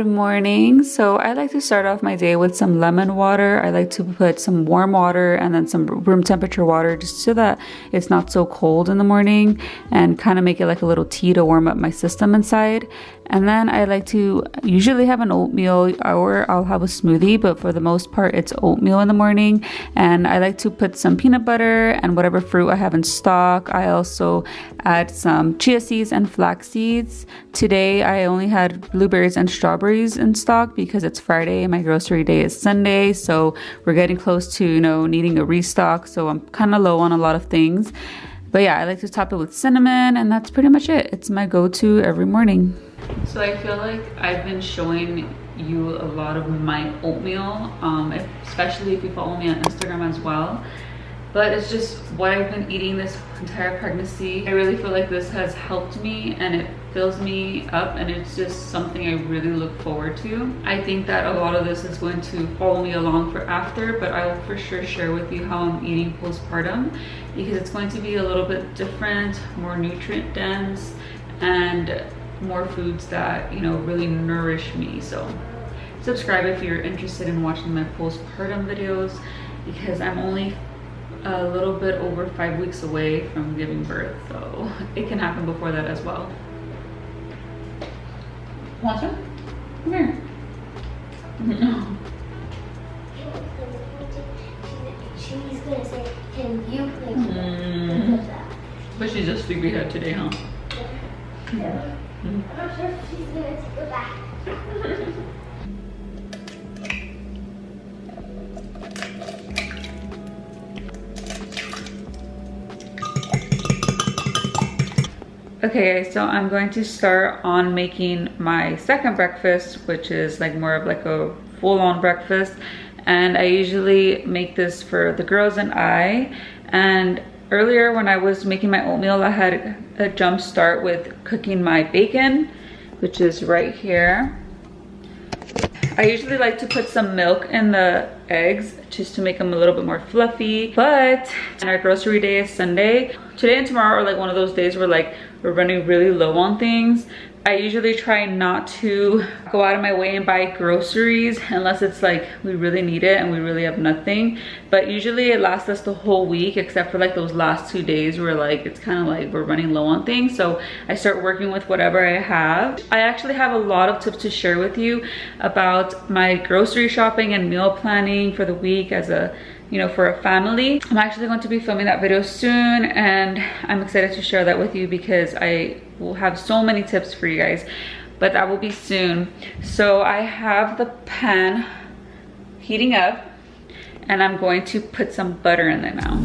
Good morning. So I like to start off my day with some lemon water. I like to put some warm water and then some room temperature water just so that it's not so cold in the morning, and kind of make it like a little tea to warm up my system inside. And then I like to usually have an oatmeal, or I'll have a smoothie, but for the most part it's oatmeal in the morning. And I like to put some peanut butter and whatever fruit I have in stock. I also add some chia seeds and flax seeds. Today I only had blueberries and strawberries in stock because it's Friday and my grocery day is Sunday, so we're getting close to, needing a restock, so I'm kind of low on a lot of things. But yeah, I like to top it with cinnamon, and that's pretty much it. It's my go-to every morning. So I feel like I've been showing you a lot of my oatmeal, especially if you follow me on Instagram as well. But it's just what I've been eating this entire pregnancy. I really feel like this has helped me, and it fills me up, and it's just something I really look forward to. I think that a lot of this is going to follow me along for after, but I will for sure share with you how I'm eating postpartum, because it's going to be a little bit different, more nutrient dense, and more foods that really nourish me. So subscribe if you're interested in watching my postpartum videos, because I'm only a little bit over 5 weeks away from giving birth, so it can happen before that as well. Want some? Come here. No. She's gonna say, can you play But she's just sleepyhead today, huh? Yeah. I'm not sure if she's gonna take it back. Okay, so I'm going to start on making my second breakfast, which is like more of like a full-on breakfast. And I usually make this for the girls and I. And earlier when I was making my oatmeal, I had a jump start with cooking my bacon, which is right here. I usually like to put some milk in the eggs just to make them a little bit more fluffy. But our grocery day is Sunday. Today and tomorrow are like one of those days where we're running really low on things. I usually try not to go out of my way and buy groceries unless it's like we really need it and we really have nothing. But usually it lasts us the whole week, except for like those last 2 days where it's kind of like we're running low on things. So I start working with whatever I have. I actually have a lot of tips to share with you about my grocery shopping and meal planning for the week as a for a family. I'm actually going to be filming that video soon, and I'm excited to share that with you because I will have so many tips for you guys, but that will be soon. So I have the pan heating up, and I'm going to put some butter in there now.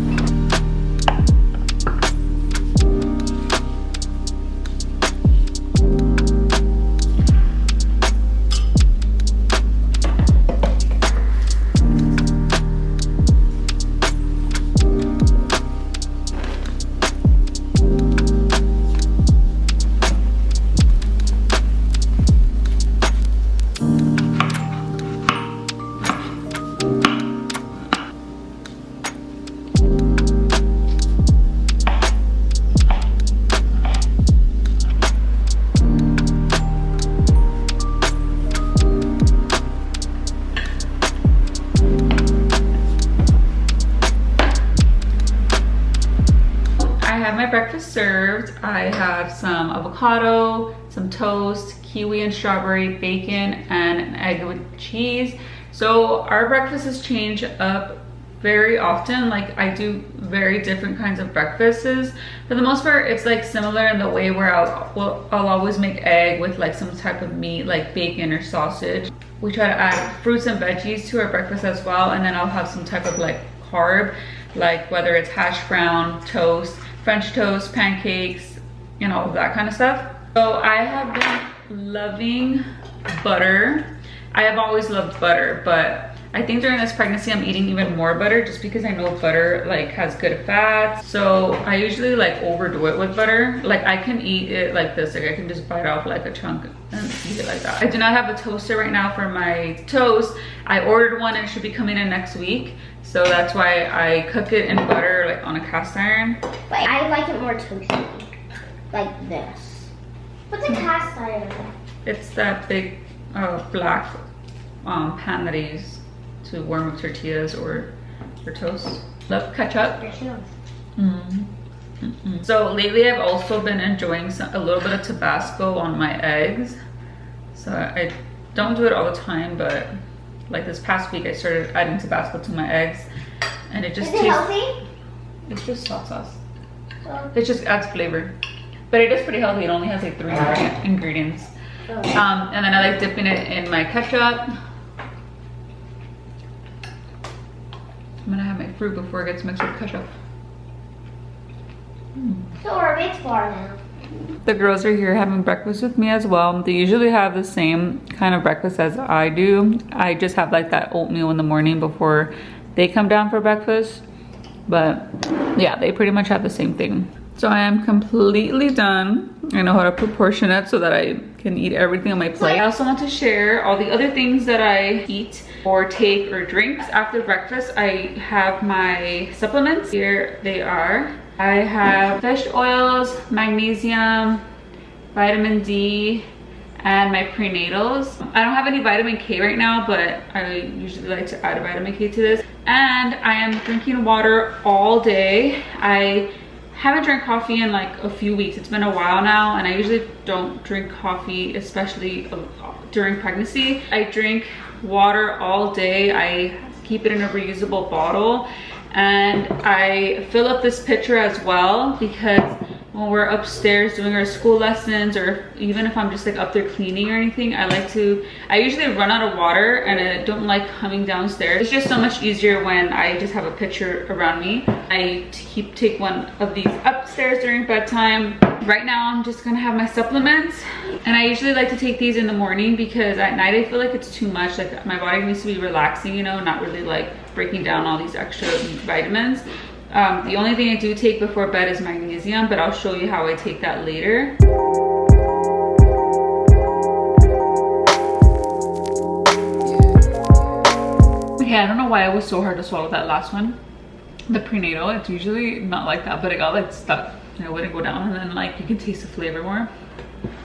Breakfast served. I have some avocado, some toast, kiwi and strawberry, bacon, and an egg with cheese. So our breakfasts change up very often. I do very different kinds of breakfasts. For the most part, it's similar in the way where I'll always make egg with some type of meat, like bacon or sausage. We try to add fruits and veggies to our breakfast as well, and then I'll have some type of carb, whether it's hash brown, toast, French toast, pancakes, and all of that kind of stuff. So I have been loving butter. I have always loved butter, but I think during this pregnancy I'm eating even more butter just because I know butter has good fats. So I usually overdo it with butter. I can eat it like this. I can just bite off a chunk and eat it like that. I do not have a toaster right now for my toast. I ordered one and it should be coming in next week. So that's why I cook it in butter on a cast iron. But I like it more toasty, like this. What's a cast iron? It's that big black pan that I use to warm up tortillas or toast. Love ketchup. So lately I've also been enjoying a little bit of Tabasco on my eggs. So I don't do it all the time, but like this past week I started adding Tabasco to my eggs, and it just tastes healthy? It's just hot sauce. Oh. It just adds flavor, but it is pretty healthy. It only has like 3 ingredients. Oh. And then I like dipping it in my ketchup. I'm gonna have my fruit before it gets mixed with ketchup. So we're mixed bar now. The girls are here having breakfast with me as well. They usually have the same kind of breakfast as I do. I just have like that oatmeal in the morning before they come down for breakfast. But yeah, they pretty much have the same thing. So I am completely done. I know how to proportion it so that I can eat everything on my plate. I also want to share all the other things that I eat or take or drinks after breakfast. I have my supplements. Here they are. I have fish oils, magnesium, vitamin D, and my prenatals. I don't have any vitamin K right now, but I usually like to add a vitamin K to this. And I am drinking water all day. I haven't drank coffee in like a few weeks. It's been a while now, and I usually don't drink coffee, especially during pregnancy. I drink water all day. I keep it in a reusable bottle, and I fill up this pitcher as well because when we're upstairs doing our school lessons, or even if I'm just like up there cleaning or anything, I usually run out of water and I don't like coming downstairs. It's just so much easier when I just have a pitcher around me. I take one of these upstairs during bedtime. Right now I'm just gonna have my supplements, and I usually like to take these in the morning because at night I feel like it's too much. Like my body needs to be relaxing, you know, not really like breaking down all these extra vitamins. The only thing I do take before bed is magnesium, but I'll show you how I take that later. Okay, I don't know why it was so hard to swallow that last one. The prenatal, it's usually not like that, but it got like stuck. It wouldn't go down, and then like you can taste the flavor more.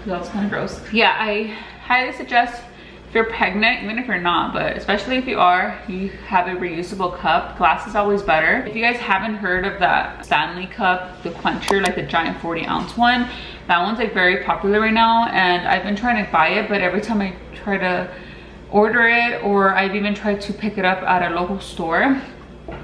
That was kind of gross. Yeah, I highly suggest if you're pregnant, even if you're not, but especially if you are, you have a reusable cup. Glass is always better. If you guys haven't heard of that Stanley cup, the quencher, like the giant 40-ounce one, that one's like very popular right now, and I've been trying to buy it, but every time I try to order it, or I've even tried to pick it up at a local store,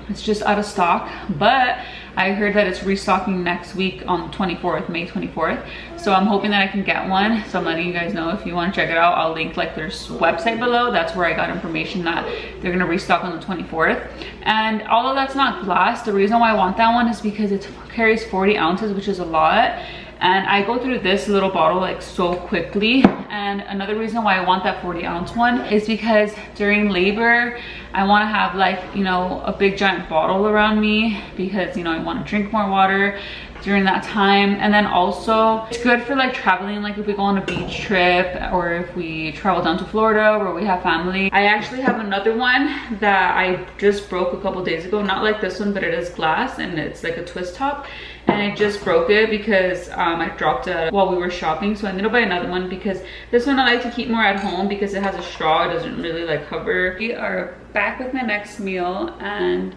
it's just out of stock. But I heard that it's restocking next week on 24th, May 24th. So I'm hoping that I can get one. So I'm letting you guys know if you want to check it out. I'll link like their website below. That's where I got information that they're gonna restock on the 24th. And although that's not glass, the reason why I want that one is because it carries 40 ounces, which is a lot. And I go through this little bottle like so quickly. And another reason why I want that 40-ounce one is because during labor, I want to have like, you know, a big giant bottle around me because, you know, I want to drink more water during that time. And then also it's good for like traveling, like if we go on a beach trip or if we travel down to Florida where we have family. I actually have another one that I just broke a couple days ago, not like this one, but it is glass and it's like a twist top. And I just broke it because I dropped it while we were shopping. So I need to buy another one because this one I like to keep more at home because it has a straw. It doesn't really like cover. We are back with my next meal, and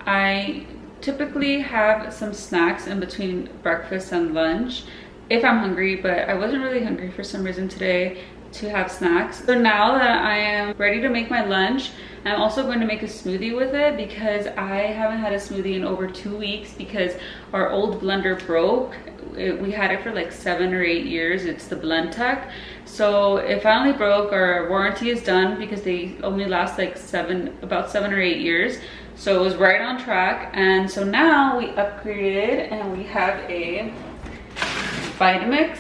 I typically have some snacks in between breakfast and lunch if I'm hungry, but I wasn't really hungry for some reason today to have snacks. So now that I am ready to make my lunch, I'm also going to make a smoothie with it because I haven't had a smoothie in over 2 weeks because our old blender broke. We had it for like 7 or 8 years. It's the Blendtec. So it finally broke. Our warranty is done because they only last like about 7 or 8 years. So it was right on track. And so now we upgraded and we have a Vitamix.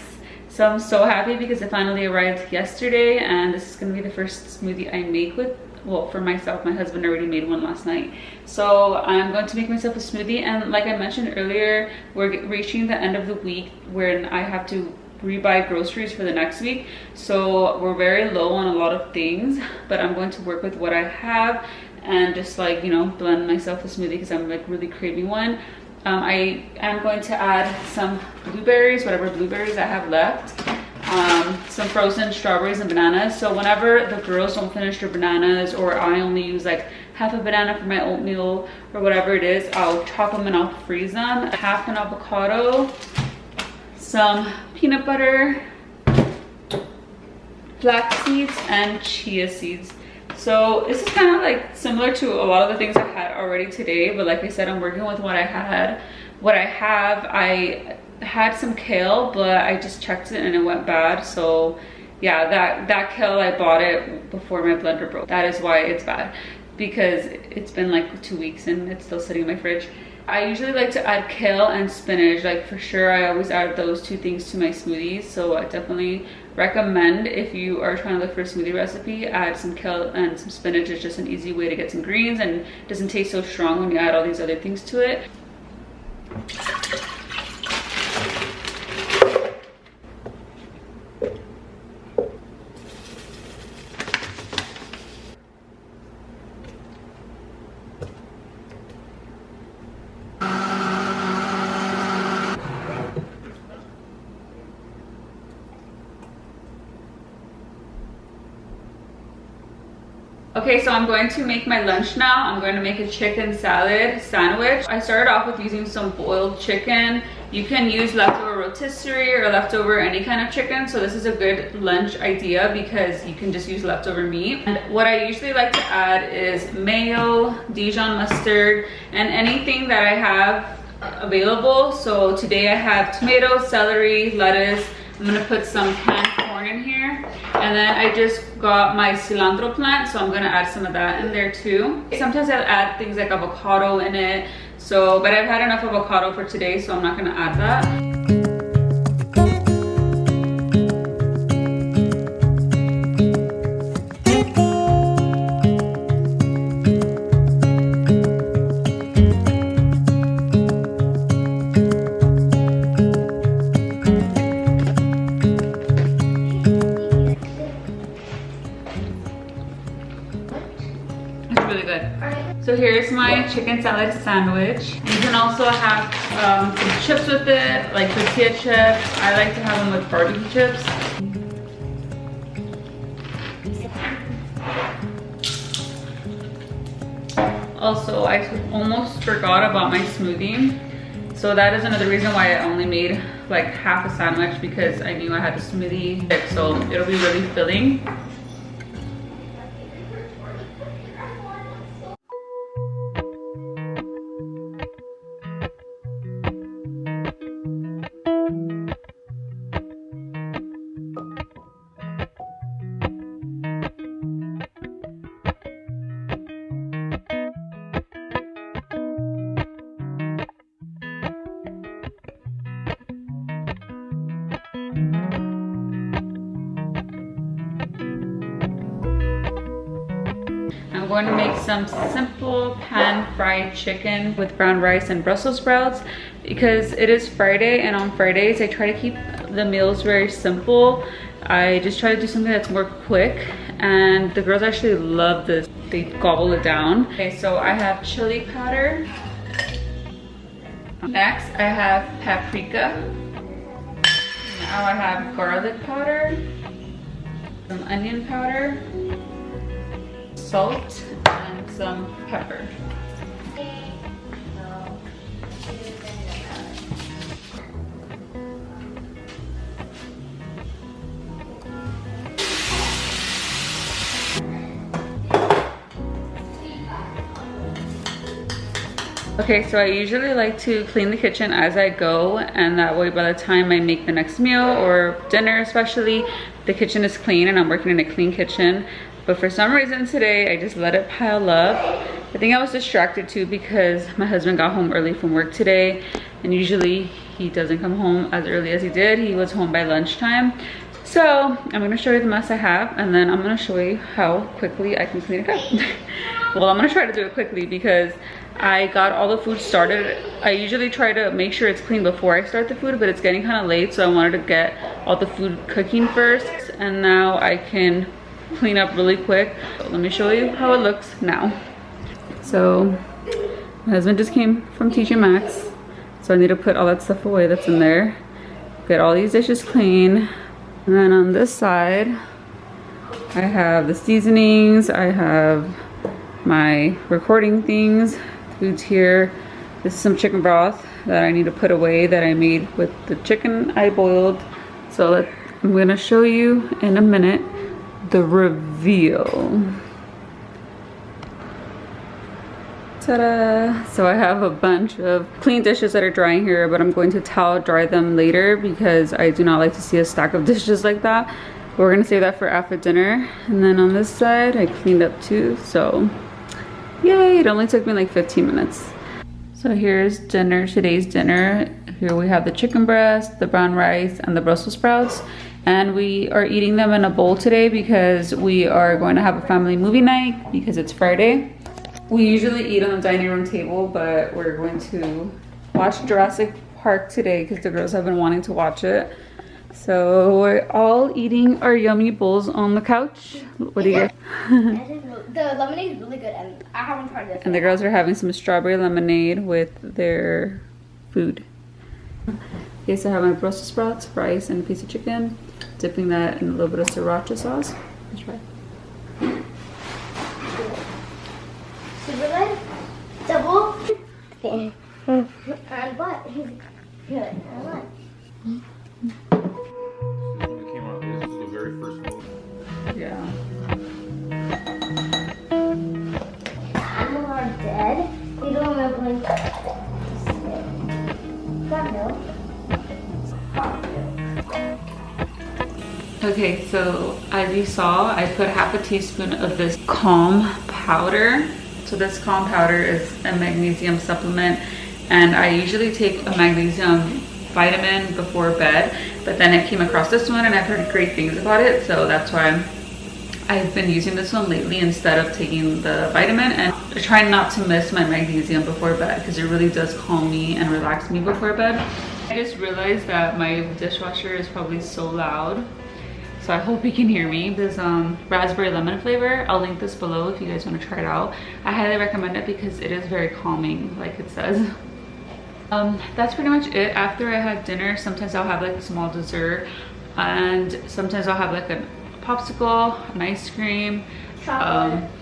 So I'm so happy because it finally arrived yesterday, and this is gonna be the first smoothie I make with, well, for myself. My husband already made one last night. So I'm going to make myself a smoothie, and like I mentioned earlier, we're reaching the end of the week when I have to rebuy groceries for the next week. So we're very low on a lot of things, but I'm going to work with what I have and just like, you know, blend myself a smoothie because I'm like really craving one. I am going to add some blueberries, whatever blueberries I have left. some frozen strawberries and bananas. So whenever the girls don't finish their bananas, or I only use like half a banana for my oatmeal or whatever it is, I'll chop them and I'll freeze them. Half an avocado, some peanut butter, flax seeds, and chia seeds. So this is kind of like similar to a lot of the things I had already today, but like I said, I'm working with what I had. What I have, I had some kale, but I just checked it and it went bad. So yeah, that kale, I bought it before my blender broke. That is why it's bad, because it's been like 2 weeks and it's still sitting in my fridge. I usually like to add kale and spinach. Like for sure, I always add those two things to my smoothies. So I definitely recommend, if you are trying to look for a smoothie recipe, add some kale and some spinach. It's just an easy way to get some greens and doesn't taste so strong when you add all these other things to it. Okay, so I'm going to make my lunch now. I'm going to make a chicken salad sandwich. I started off with using some boiled chicken. You can use leftover rotisserie or leftover any kind of chicken. So this is a good lunch idea because you can just use leftover meat. And what I usually like to add is mayo, Dijon mustard, and anything that I have available. So today I have tomato, celery, lettuce. I'm gonna put some canned corn in here. And then I just got my cilantro plant, so I'm gonna add some of that in there too. Sometimes I'll add things like avocado in it. So, but I've had enough avocado for today, so I'm not gonna add that. So here's my chicken salad sandwich. You can also have some chips with it, like tortilla chips. I like to have them with barbecue chips. Also, I almost forgot about my smoothie. So that is another reason why I only made like half a sandwich, because I knew I had the smoothie. So it'll be really filling. I'm going to make some simple pan-fried chicken with brown rice and Brussels sprouts, because it is Friday, and on Fridays I try to keep the meals very simple. I just try to do something that's more quick, and the girls actually love this. They gobble it down. Okay, so I have chili powder. Next, I have paprika. Now I have garlic powder, some onion powder, salt, and some pepper. Okay, so I usually like to clean the kitchen as I go, and that way by the time I make the next meal or dinner especially, the kitchen is clean and I'm working in a clean kitchen. But for some reason today, I just let it pile up. I think I was distracted too because my husband got home early from work today, and usually he doesn't come home as early as he did. He was home by lunchtime. So I'm gonna show you the mess I have, and then I'm gonna show you how quickly I can clean it up. Well, I'm gonna try to do it quickly because I got all the food started. I usually try to make sure it's clean before I start the food, but it's getting kind of late, so I wanted to get all the food cooking first, and now I can clean up really quick. So let me show you how it looks now. So my husband just came from TJ Maxx, so I need to put all that stuff away that's in there. Get all these dishes clean, And then on this side, I have the seasonings, I have my recording things, foods here. This is some chicken broth that I need to put away that I made with the chicken I boiled. So I'm gonna show you in a minute the reveal. Ta-da! So I have a bunch of clean dishes that are drying here, but I'm going to towel dry them later because I do not like to see a stack of dishes like that. We're gonna save that for after dinner. And then on this side, I cleaned up too, so yay, it only took me like 15 minutes. So here's dinner, today's dinner. Here we have the chicken breast, the brown rice, and the Brussels sprouts. And we are eating them in a bowl today because we are going to have a family movie night because it's Friday. We usually eat on the dining room table, but we're going to watch Jurassic Park today because the girls have been wanting to watch it. So we're all eating our yummy bowls on the couch. What do you get? The lemonade is really good, and I haven't tried this. And the girls are having some strawberry lemonade with their food. Okay, so I have my Brussels sprouts, rice, and a piece of chicken. Dipping that in a little bit of sriracha sauce. Let's try. Super good. Double. And what? Good. And what? When it came out, this was the very first movie. Yeah. Animals are dead. We don't remember like that milk. Okay, so as you saw, I put half a teaspoon of this Calm powder. So this Calm powder is a magnesium supplement, and I usually take a magnesium vitamin before bed, but then I came across this one and I've heard great things about it, so that's why I've been using this one lately instead of taking the vitamin, and I try not to miss my magnesium before bed because it really does calm me and relax me before bed. I just realized that my dishwasher is probably so loud, so I hope you can hear me. This raspberry lemon flavor, I'll link this below if you guys want to try it out. I highly recommend it because it is very calming, like it says. That's pretty much it. After I had dinner, sometimes I'll have like a small dessert, and sometimes I'll have like a popsicle, an ice cream,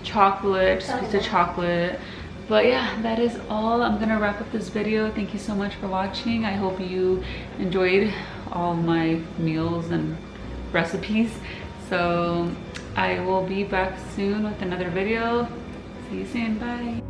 chocolate, just a piece of chocolate. But yeah, that is all. I'm gonna wrap up this video. Thank you so much for watching. I hope you enjoyed all my meals and recipes. So I will be back soon with another video. See you soon. Bye.